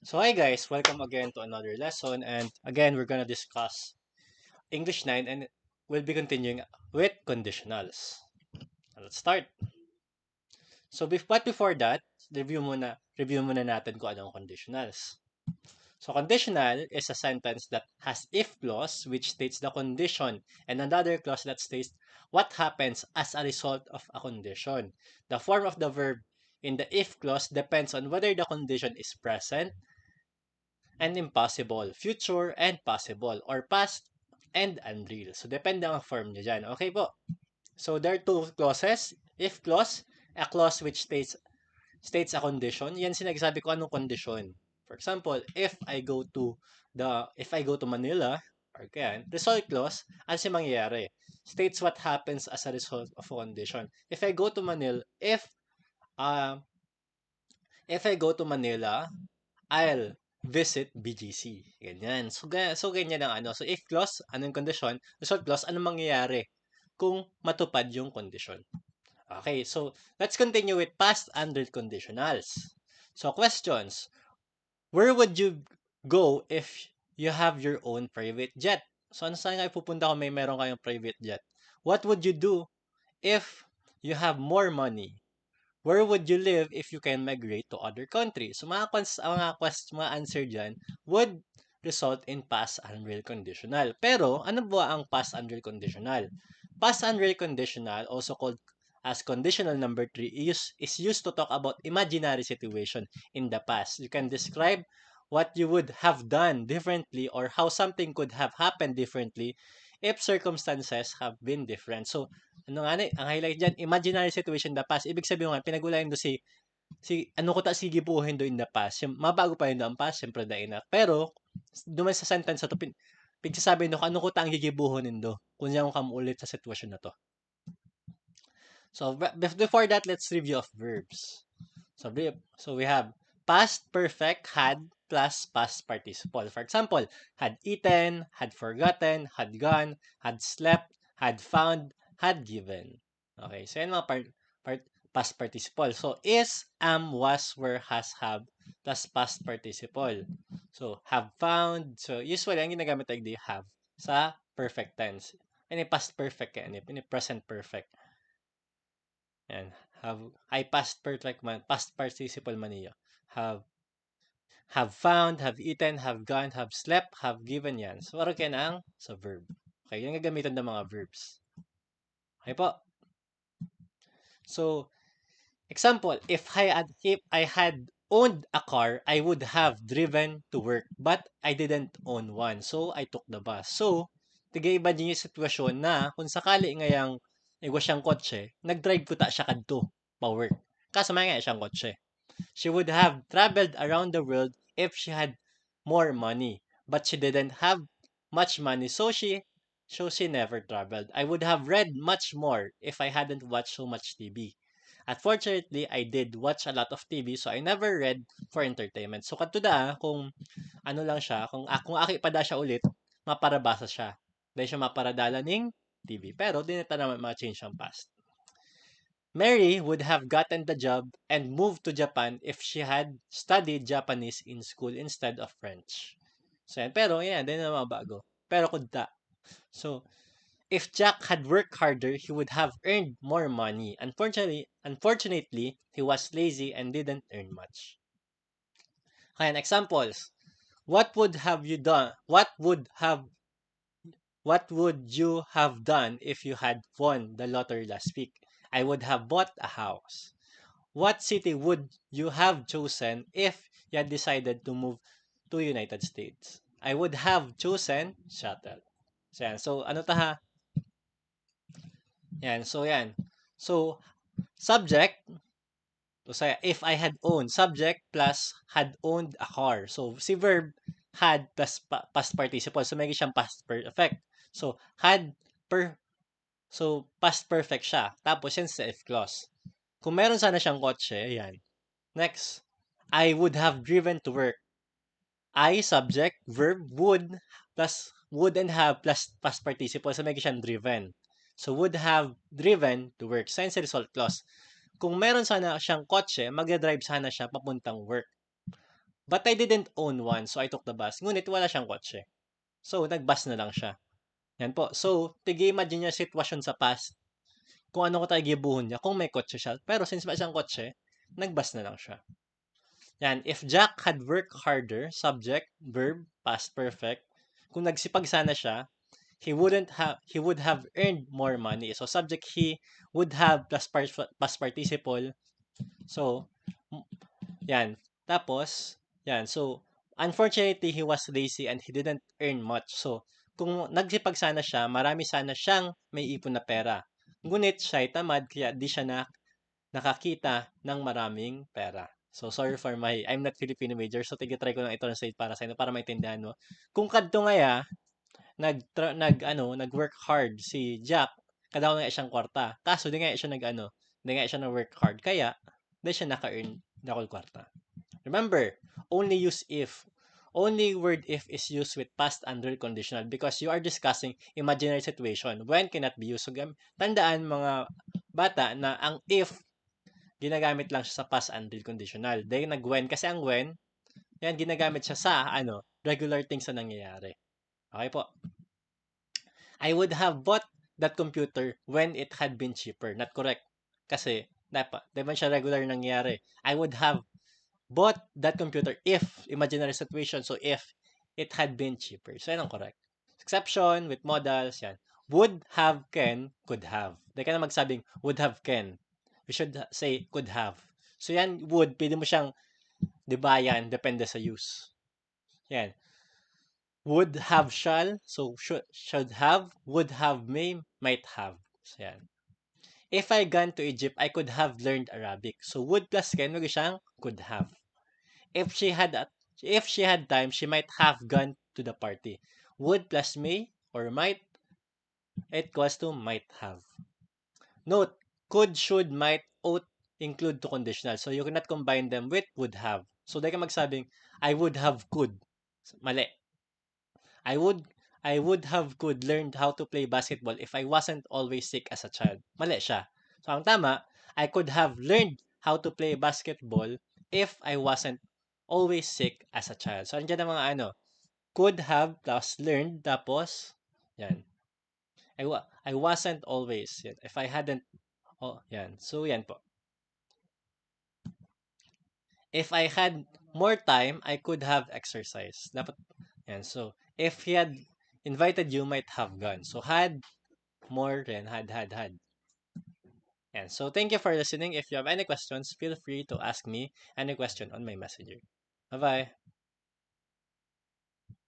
So hi guys, welcome again to another lesson, and again we're gonna discuss English 9 and we'll be continuing with conditionals. Let's start. But before that, review muna natin kung anong conditionals. So conditional is a sentence that has if clause which states the condition and another clause that states what happens as a result of a condition. The form of the verb in the if clause depends on whether the condition is present and impossible, future and possible, or past and unreal. So, depende ang form nyo dyan. Okay po? So, there are two clauses. If clause, a clause which states a condition. Yan sinasabi ko anong condition. For example, if I go to Manila, or kaya, result clause, ano si mangyayari? States what happens as a result of a condition. Uh, if I go to Manila, I'll visit BGC. Ganyan. So ganyan ang ano. So, if clause, anong condition? Result clause, anong mangyayari kung matupad yung condition? Okay, so let's continue with past and real conditionals. So, questions. Where would you go if you have your own private jet? So, saan kayo pupunta kung meron kayong private jet? What would you do if you have more money? Where would you live if you can migrate to other countries? So mga answer dyan would result in past unreal conditional. Pero ano ba ang past unreal conditional? Past unreal conditional, also called as conditional number 3, is used to talk about imaginary situation in the past. You can describe what you would have done differently or how something could have happened differently if circumstances have been different. So, ang highlight dyan, imaginary situation in the past. Ibig sabihin nga, pinagulayan do ano ko ta sige buhin do in the past. Mabago pa yun do ang past, siyempre da ina. Pero, duman sa sentence na to, pigsasabi no, ano ko ta ang gigibuhonin do, kung yan kam ulit sa sitwasyon na to. So, before that, let's review of verbs. So we have past perfect had plus past participle. For example, had eaten, had forgotten, had gone, had slept, had found, had given. Okay, so yan mga past participle. So is, am, was, were, has, have, plus past participle. So have found. So usually ang ginagamit ay di have sa perfect tense. Ini past perfect yan, ini present perfect. Yan. I past perfect man, past participle man niya. Have found, have eaten, have gone, have slept, have given yan. So, araw kaya na ang sa verb. Okay, yung gagamitan ng mga verbs. Okay po. So, example, if I had owned a car, I would have driven to work, but I didn't own one. So, I took the bus. So, tigay-iba din yung sitwasyon na kung sakali ngayang igwa siyang kotse, nag-drive ko ta siya kadto pa work. Kasama nga siyang kotse. She would have traveled around the world if she had more money, but she didn't have much money, so she never traveled. I would have read much more if I hadn't watched so much TV. Unfortunately, I did watch a lot of TV, so I never read for entertainment. So katuda, kung ano lang siya, kung aki pa da siya ulit, maparabasa siya. Dahil siya maparadala ning TV. Pero dinita naman ma-change ang past. Mary would have gotten the job and moved to Japan if she had studied Japanese in school instead of French. So yan. Pero yan, din na mabago. Pero kunta. So, if Jack had worked harder, he would have earned more money. Unfortunately, he was lazy and didn't earn much. Kaya examples. What would have you done? What would you have done if you had won the lottery last week? I would have bought a house. What city would you have chosen if you had decided to move to United States? I would have chosen Seattle. So, yan. So, ano ta ha? Yan. So, yan. So, subject. So, if I had owned. Subject plus had owned a car. So, si verb had plus past participle. So, may siyang past perfect. So, past perfect siya. Tapos, yan sa if clause. Kung meron sana siyang kotse, ayan. Next, I would have driven to work. I, subject, verb, would and have plus past participle. So, may siyang driven. So, would have driven to work. So, sa result clause. Kung meron sana siyang kotse, mag-drive sana siya papuntang work. But I didn't own one, so I took the bus. Ngunit wala siyang kotse. So, nag-bus na lang siya. Yan po. So, tig-imagine niya sitwasyon sa past. Kung ano ko tayo gibuhon niya, kung may kotse siya. Pero since may siyang kotse, nag-bus na lang siya. Yan. If Jack had worked harder, subject, verb, past perfect, kung nagsipag sana siya, he would have earned more money. So, subject he would have plus participle. So, yan. Tapos, yan. So, unfortunately, he was lazy and he didn't earn much. So, kung nagsipag sana siya, marami sana siyang may ipon na pera. Ngunit siya ay tamad, kaya di siya nakakita ng maraming pera. So, sorry for I'm not Filipino major, so tigitry ko lang i-translate para sa inyo, para maintindihan mo. Kung kadto ngaya, nag-work hard si Jack, kada ko nga siyang kwarta. Kaso, di nga siya di nga siya nag-work hard. Kaya, di siya naka-earn na kwarta. Remember, only use if. Only word if is used with past under conditional because you are discussing imaginary situation when cannot be used. So, tandaan mga bata na ang if ginagamit lang siya sa past under conditional. Dahil nag-when kasi ang when, yan ginagamit siya sa regular things na nangyayari. Okay po. I would have bought that computer when it had been cheaper. Not correct. Kasi, di ba siya regular nangyayari. I would have bought that computer if, imaginary situation, so if it had been cheaper. So, yan ang correct. Exception with modals, yan. Would have, can, could have. Di ka na magsabing would have, can. We should say could have. So, yan, would, pwede mo siyang dibayan, depende sa use. Yan. Would have, shall. So, should have, would have, may, might have. So, yan. If I gone to Egypt, I could have learned Arabic. So, would plus can, wag siyang could have. If she had time, she might have gone to the party. Would plus may or might, it equals to might have. Note, could, should, might, ought include to conditional. So, you cannot combine them with would have. So, di ka magsabing, I would have could. Mali. I would I would have could learned how to play basketball if I wasn't always sick as a child. Mali siya. So, ang tama, I could have learned how to play basketball if I wasn't always sick as a child. So, nandiyan ang mga could have plus learned tapos, yan. I wasn't always. Yan. If I hadn't, yan. So, yan po. If I had more time, I could have exercised. Dapat, yan. So, if he had invited you, might have gone. So, had more than had. And so, thank you for listening. If you have any questions, feel free to ask me any question on my messenger. Bye-bye.